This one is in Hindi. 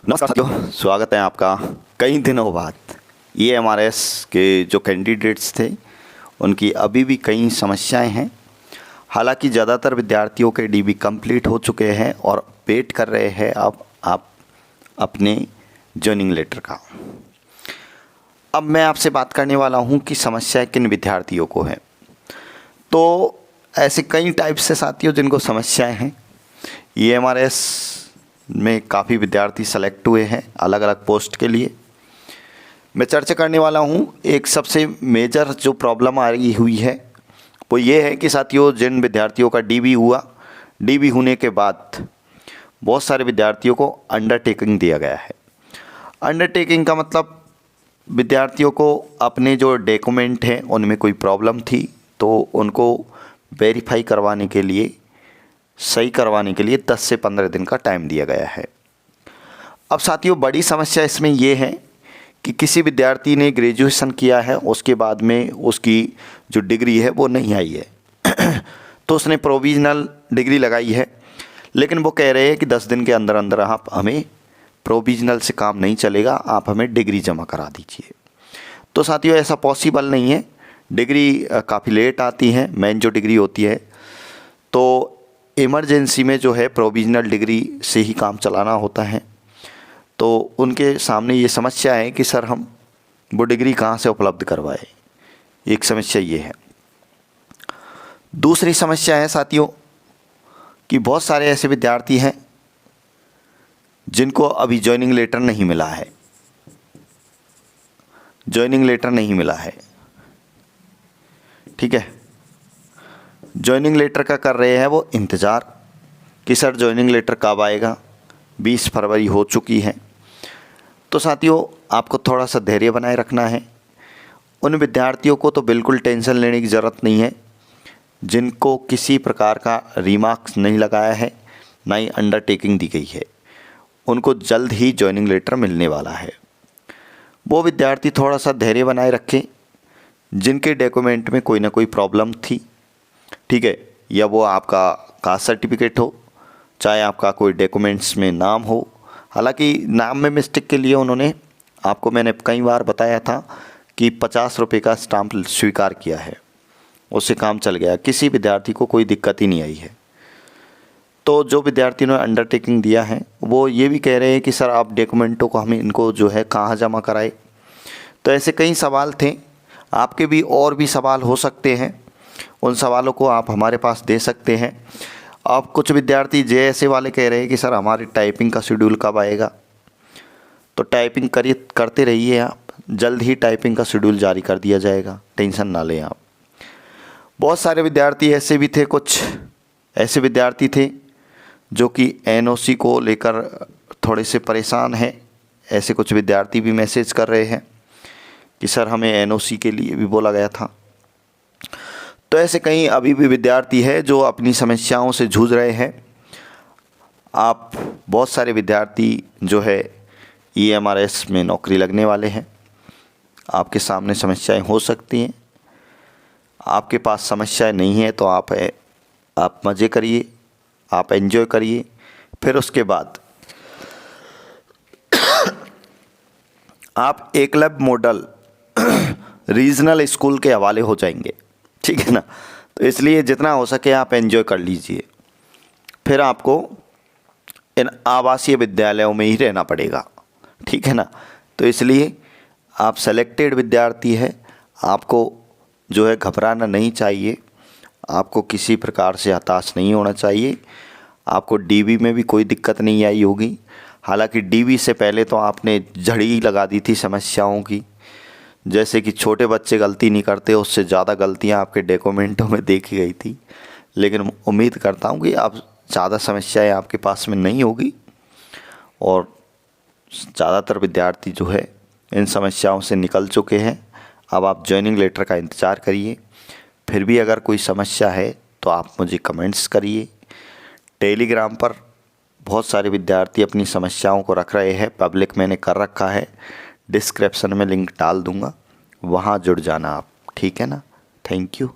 नमस्कार साथियों, स्वागत है आपका कई दिनों बाद। EMRS के जो कैंडिडेट्स थे उनकी अभी भी कई समस्याएं हैं। हालांकि ज़्यादातर विद्यार्थियों के DB कंप्लीट हो चुके हैं और वेट कर रहे हैं अब आप अपने जॉइनिंग लेटर का। अब मैं आपसे बात करने वाला हूं कि समस्या किन विद्यार्थियों को है। तो ऐसे कई टाइप्स से साथियों जिनको समस्याएं हैं। EMRS में काफ़ी विद्यार्थी सेलेक्ट हुए हैं अलग अलग पोस्ट के लिए। मैं चर्चा करने वाला हूं एक सबसे मेजर जो प्रॉब्लम आ रही हुई है वो ये है कि साथियों जिन विद्यार्थियों का DB हुआ, DB होने के बाद बहुत सारे विद्यार्थियों को अंडरटेकिंग दिया गया है। अंडरटेकिंग का मतलब विद्यार्थियों को अपने जो डॉक्यूमेंट हैं उनमें कोई प्रॉब्लम थी तो उनको वेरीफाई करवाने के लिए, सही करवाने के लिए 10 से 15 दिन का टाइम दिया गया है। अब साथियों बड़ी समस्या इसमें यह है कि किसी विद्यार्थी ने ग्रेजुएशन किया है, उसके बाद में उसकी जो डिग्री है वो नहीं आई है तो उसने प्रोविजनल डिग्री लगाई है, लेकिन वो कह रहे हैं कि 10 दिन के अंदर अंदर आप हमें प्रोविजनल से काम नहीं चलेगा, आप हमें डिग्री जमा करा दीजिए। तो साथियों ऐसा पॉसिबल नहीं है। डिग्री काफ़ी लेट आती है। मेन जो डिग्री होती है तो इमरजेंसी में जो है प्रोविजनल डिग्री से ही काम चलाना होता है। तो उनके सामने ये समस्या है कि सर हम वो डिग्री कहाँ से उपलब्ध करवाए। एक समस्या ये है। दूसरी समस्या है साथियों कि बहुत सारे ऐसे विद्यार्थी हैं जिनको अभी जॉइनिंग लेटर नहीं मिला है। जॉइनिंग लेटर नहीं मिला है, ठीक है। जॉइनिंग लेटर का कर रहे हैं वो इंतज़ार कि सर जॉइनिंग लेटर कब आएगा। 20 फरवरी हो चुकी है। तो साथियों आपको थोड़ा सा धैर्य बनाए रखना है। उन विद्यार्थियों को तो बिल्कुल टेंशन लेने की ज़रूरत नहीं है जिनको किसी प्रकार का रिमार्क्स नहीं लगाया है, ना ही अंडरटेकिंग दी गई है। उनको जल्द ही जॉइनिंग लेटर मिलने वाला है। वो विद्यार्थी थोड़ा सा धैर्य बनाए रखें जिनके डॉक्यूमेंट में कोई ना कोई प्रॉब्लम थी, ठीक है। या वो आपका कास्ट सर्टिफिकेट हो, चाहे आपका कोई डॉक्यूमेंट्स में नाम हो। हालांकि नाम में मिस्टेक के लिए उन्होंने आपको, मैंने कई बार बताया था कि 50 रुपये का स्टाम्प स्वीकार किया है, उससे काम चल गया। किसी विद्यार्थी को कोई दिक्कत ही नहीं आई है। तो जो विद्यार्थी ने अंडरटेकिंग दिया है वो ये भी कह रहे हैं कि सर आप डॉक्यूमेंटों को हमें इनको जो है कहाँ जमा कराए। तो ऐसे कई सवाल थे। आपके भी और भी सवाल हो सकते हैं, उन सवालों को आप हमारे पास दे सकते हैं। अब कुछ विद्यार्थी ऐसे वाले कह रहे हैं कि सर हमारी टाइपिंग का शेड्यूल कब आएगा। तो टाइपिंग करते रहिए आप, जल्द ही टाइपिंग का शेड्यूल जारी कर दिया जाएगा, टेंशन ना लें आप। बहुत सारे विद्यार्थी ऐसे भी थे, कुछ ऐसे विद्यार्थी थे जो कि NOC को लेकर थोड़े से परेशान हैं। ऐसे कुछ विद्यार्थी भी मैसेज कर रहे हैं कि सर हमें NOC के लिए भी बोला गया था। तो ऐसे कई अभी भी विद्यार्थी हैं जो अपनी समस्याओं से जूझ रहे हैं। आप बहुत सारे विद्यार्थी जो है EMRS में नौकरी लगने वाले हैं। आपके सामने समस्याएं हो सकती हैं। आपके पास समस्याएं नहीं है तो आप मज़े करिए, आप एंजॉय करिए। फिर उसके बाद आप एकलव्य मॉडल रीजनल स्कूल के हवाले हो जाएंगे, ठीक है ना। तो इसलिए जितना हो सके आप एंजॉय कर लीजिए। फिर आपको इन आवासीय विद्यालयों में ही रहना पड़ेगा, ठीक है ना। तो इसलिए आप सेलेक्टेड विद्यार्थी है, आपको जो है घबराना नहीं चाहिए। आपको किसी प्रकार से हताश नहीं होना चाहिए। आपको DB में भी कोई दिक्कत नहीं आई होगी। हालांकि DB से पहले तो आपने झड़ी लगा दी थी समस्याओं की। जैसे कि छोटे बच्चे गलती नहीं करते, उससे ज़्यादा गलतियां आपके डॉक्यूमेंटों में देखी गई थी। लेकिन उम्मीद करता हूं कि अब ज़्यादा समस्याएं आपके पास में नहीं होगी और ज़्यादातर विद्यार्थी जो है इन समस्याओं से निकल चुके हैं। अब आप जॉइनिंग लेटर का इंतज़ार करिए। फिर भी अगर कोई समस्या है तो आप मुझे कमेंट्स करिए। टेलीग्राम पर बहुत सारे विद्यार्थी अपनी समस्याओं को रख रहे हैं, पब्लिक मैंने कर रखा है। डिस्क्रिप्शन में लिंक डाल दूंगा, वहाँ जुड़ जाना आप, ठीक है ना। Thank you.